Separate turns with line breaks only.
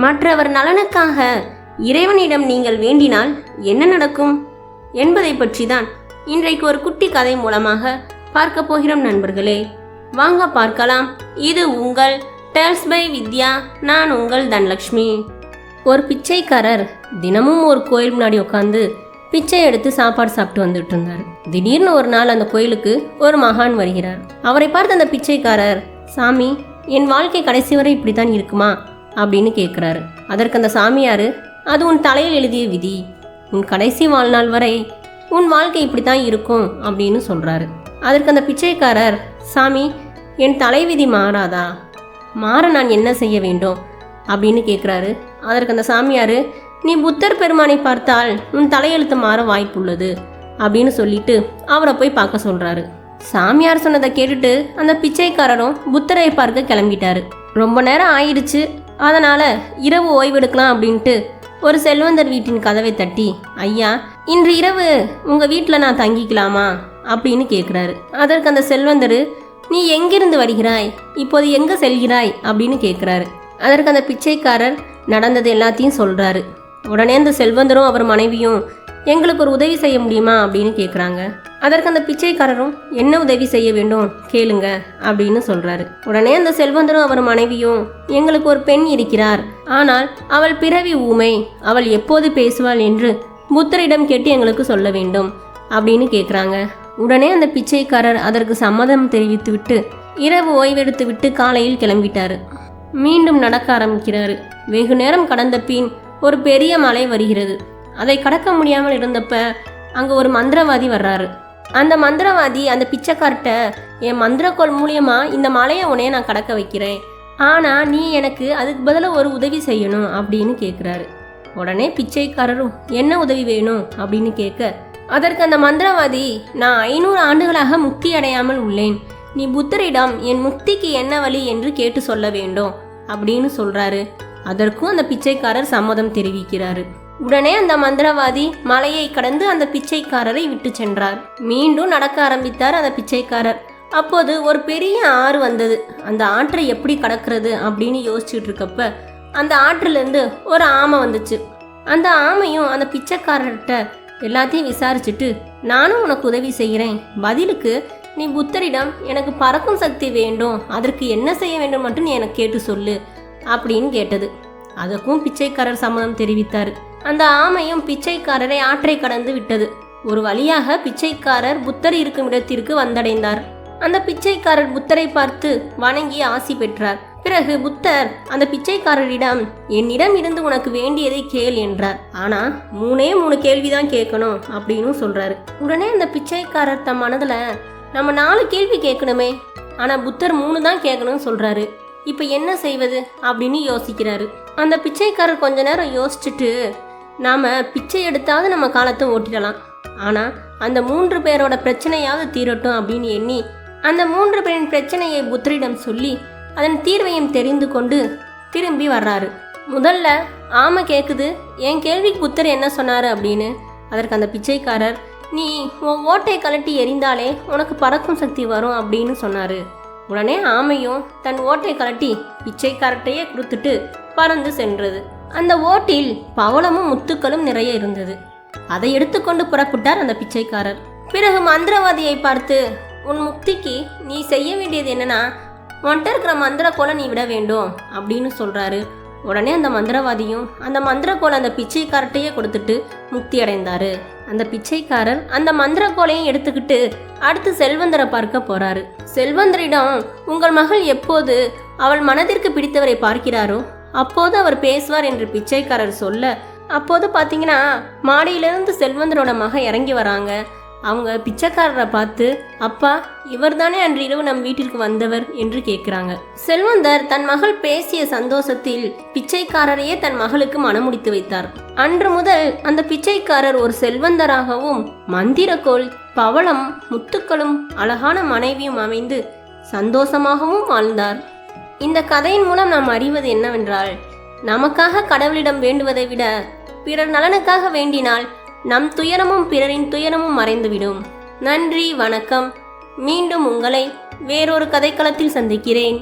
மற்றவர் நலனுக்காக இறைவனிடம் நீங்கள் வேண்டினால் என்ன நடக்கும் என்பதை பற்றி தான் இன்றைக்கு ஒரு குட்டி கதை மூலமாக பார்க்க போகிறோம் நண்பர்களே. வாங்க பார்க்கலாம். இது உங்கள் டேல்ஸ் பை வித்யா. நான் உங்கள் தனலக்ஷ்மி. ஒரு பிச்சைக்காரர் தினமும் ஒரு கோயில் முன்னாடி உட்காந்து பிச்சை எடுத்து சாப்பாடு சாப்பிட்டு வந்துட்டு இருந்தார். திடீர்னு ஒரு நாள் அந்த கோயிலுக்கு ஒரு மகான் வருகிறார். அவரை பார்த்து அந்த பிச்சைக்காரர், சாமி, என் வாழ்க்கை கடைசி வரை இப்படித்தான் இருக்குமா அப்படின்னு கேட்குறாரு. அதற்கு அந்த சாமியார், அது உன் தலையில் எழுதிய விதி, உன் கடைசி வாழ்நாள் வரை உன் வாழ்க்கை இப்படித்தான் இருக்கும் அப்படின்னு சொல்கிறாரு. அதற்கு அந்த பிச்சைக்காரர், சாமி, என் தலைவிதி மாறாதா? மாற நான் என்ன செய்ய வேண்டும் அப்படின்னு கேட்குறாரு. அதற்கு அந்த சாமியார், நீ புத்தர் பெருமானை பார்த்தால் உன் தலையெழுத்து மாற வாய்ப்புள்ளது அப்படின்னு சொல்லிட்டு அவரை போய் பார்க்க சொல்கிறாரு. சாமியார் சொன்னதை கேட்டுட்டு அந்த பிச்சைக்காரரும் புத்தரை பார்க்க கிளம்பிட்டாரு. ரொம்ப நேரம் ஆயிடுச்சு, அதனால் இரவு ஓய்வெடுக்கலாம் அப்படின்ட்டு ஒரு செல்வந்தர் வீட்டின் கதவை தட்டி, ஐயா, இன்று இரவு உங்கள் வீட்டில் நான் தங்கிக்கலாமா அப்படின்னு கேட்குறாரு. அதற்கு அந்த செல்வந்தர், நீ எங்கிருந்து வருகிறாய், இப்போது எங்கே செல்கிறாய் அப்படின்னு கேட்குறாரு. அதற்கு அந்த பிச்சைக்காரர் நடந்தது எல்லாத்தையும் சொல்கிறாரு. உடனே அந்த செல்வந்தரும் அவர் மனைவியும், எங்களுக்கு ஒரு உதவி செய்ய முடியுமா அப்படின்னு கேட்குறாங்க. அதற்கு அந்த பிச்சைக்காரரும், என்ன உதவி செய்ய வேண்டும் கேளுங்க அப்படின்னு சொல்கிறாரு. உடனே அந்த செல்வந்தரும் அவர் மனைவியும், எங்களுக்கு ஒரு பெண் இருக்கிறார், ஆனால் அவள் பிறவி ஊமை, அவள் எப்போது பேசுவாள் என்று புத்தரிடம் கேட்டு எங்களுக்கு சொல்ல வேண்டும் அப்படின்னு கேட்குறாங்க. உடனே அந்த பிச்சைக்காரர் அதற்கு சம்மதம் தெரிவித்து விட்டு இரவு ஓய்வெடுத்து விட்டு காலையில் கிளம்பிட்டாரு. மீண்டும் நடக்க ஆரம்பிக்கிறாரு. வெகு நேரம் கடந்த பின் ஒரு பெரிய மலை வருகிறது. அதை கடக்க முடியாமல் இருந்தப்ப அங்கே ஒரு மந்திரவாதி வர்றாரு. அந்த மந்திரவாதி அந்த பிச்சைக்கார்ட்ட, என் மந்திரக்கோள் மூலியமா இந்த மலையை உன்னைய நான் கடக்க வைக்கிறேன், ஆனால் நீ எனக்கு அதுக்கு பதிலாக ஒரு உதவி செய்யணும் அப்படின்னு கேட்குறாரு. உடனே பிச்சைக்காரரும், என்ன உதவி வேணும் அப்படின்னு கேட்க, அதற்கு அந்த மந்திரவாதி, நான் 500 ஆண்டுகளாக முக்தி அடையாமல் உள்ளேன், நீ புத்தரிடம் என் முக்திக்கு என்ன வழி என்று கேட்டு சொல்ல வேண்டும் அப்படின்னு சொல்கிறாரு. அதற்கும் அந்த பிச்சைக்காரர் சம்மதம் தெரிவிக்கிறாரு. உடனே அந்த மந்திரவாதி மலையை கடந்து அந்த பிச்சைக்காரரை விட்டு சென்றார். மீண்டும் நடக்க ஆரம்பித்தார் அந்த பிச்சைக்காரர். அப்போது ஒரு பெரிய ஆறு வந்தது. அந்த ஆற்றை எப்படி கடக்கிறது அப்படின்னு யோசிச்சுட்டு இருக்கப்ப அந்த ஆற்றிலிருந்து ஒரு ஆமை வந்துச்சு. அந்த ஆமையும் அந்த பிச்சைக்காரர்கிட்ட எல்லாத்தையும் விசாரிச்சுட்டு, நானும் உனக்கு உதவி செய்கிறேன், பதிலுக்கு நீ புத்தரிடம் எனக்கு பறக்கும் சக்தி வேண்டும், அதற்கு என்ன செய்ய வேண்டும் மட்டும் நீ எனக்கு கேட்டு சொல்லு அப்படின்னு கேட்டது. அதற்கும் பிச்சைக்காரர் சம்மதம் தெரிவித்தார். அந்த ஆமையும் பிச்சைக்காரரை ஆற்றை கடந்து விட்டது. ஒரு வழியாக பிச்சைக்காரர் புத்தர் இருக்கும் இடத்திற்கு வந்தடைந்தார். அந்த பிச்சைக்காரர் புத்தரை பார்த்து வணங்கி ஆசி பெற்றார். பிறகு புத்தர் அந்த பிச்சைக்காரரிடம், என்னிடம் இருந்து உனக்கு வேண்டியதை கேள் என்றார். ஆனா 3 கேள்விதான் கேட்கணும் அப்படின்னு சொல்றாரு. உடனே அந்த பிச்சைக்காரர் தம் மனதுல, நம்ம 4 கேள்வி கேட்கணுமே, ஆனா புத்தர் 3 தான் கேட்கணும்னு சொல்றாரு, இப்ப என்ன செய்வது அப்படின்னு யோசிக்கிறாரு. அந்த பிச்சைக்காரர் கொஞ்ச நேரம் யோசிச்சுட்டு, நாம பிச்சை எடுத்தாவது நம்ம காலத்தை ஓட்டிடலாம், ஆனா அந்த 3 பேரோட பிரச்சனையாவது தீரட்டும் அப்படின்னு எண்ணி அந்த 3 பேரின் பிரச்சனையை புத்தரிடம் சொல்லி அதன் தீர்வையும் தெரிந்து கொண்டு திரும்பி வர்றாரு. முதல்ல ஆமை கேட்குது, என் கேள்விக்கு புத்தர் என்ன சொன்னாரு அப்படின்னு. அதற்கு அந்த பிச்சைக்காரர், நீ உன் ஓட்டை கலட்டி எறிந்தாலே உனக்கு பறக்கும் சக்தி வரும் அப்படின்னு சொன்னாரு. உடனே ஆமையும் தன் ஓட்டை கலட்டி பிச்சைக்காரட்டையே கொடுத்துட்டு பறந்து சென்றது. அந்த ஓட்டில் பவளமும் முத்துக்களும் நிறைய இருந்தது. அதை எடுத்துக்கொண்டு புறப்பட்டார் அந்த பிச்சைக்காரர். பிறகு மந்திரவாதியை பார்த்து, உன் முக்திக்கு நீ செய்ய வேண்டியது என்னன்னா, உன்கிட்ட இருக்கிற மந்திரக்கோலை நீ விட வேண்டும் அப்படின்னு சொல்றாரு. உடனே அந்த மந்திரவாதியும் அந்த மந்திரக்கோலை அந்த பிச்சைக்காரட்டையே கொடுத்துட்டு முக்தி அடைந்தாரு. அந்த பிச்சைக்காரர் அந்த மந்திரக்கோலையும் எடுத்துக்கிட்டு அடுத்து செல்வந்தரை பார்க்க போறாரு. செல்வந்தரிடம், உங்கள் மகள் எப்போது அவள் மனதிற்கு பிடித்தவரை பார்க்கிறாரோ அப்போது அவர் பேசுவார் என்று பிச்சைக்காரர் சொல்ல, அப்போது பார்த்தீங்கன்னா மாடியிலிருந்து செல்வந்தரோட மக இறங்கி வராங்க. அவங்க பிச்சைக்காரரை பார்த்து, அப்பா, இவர் தானே அன்று இரவு நம் வீட்டிற்கு வந்தவர் என்று கேட்குறாங்க. செல்வந்தர் தன் மகள் பேசிய சந்தோஷத்தில் பிச்சைக்காரரையே தன் மகளுக்கு மணமுடித்து வைத்தார். அன்று முதல் அந்த பிச்சைக்காரர் ஒரு செல்வந்தராகவும் மந்திரக்கோள், பவளம், முத்துக்களும் அழகான மனைவியும் அமைந்து சந்தோஷமாகவும் வாழ்ந்தார். இந்த கதையின் மூலம் நாம் அறிவது என்னவென்றால், நமக்காக கடவுளிடம் வேண்டுவதை விட பிறர் நலனுக்காக வேண்டினால் நம் துயரமும் பிறரின் துயரமும் மறைந்துவிடும். நன்றி, வணக்கம். மீண்டும் உங்களை வேறொரு கதைக்களத்தில் சந்திக்கிறேன்.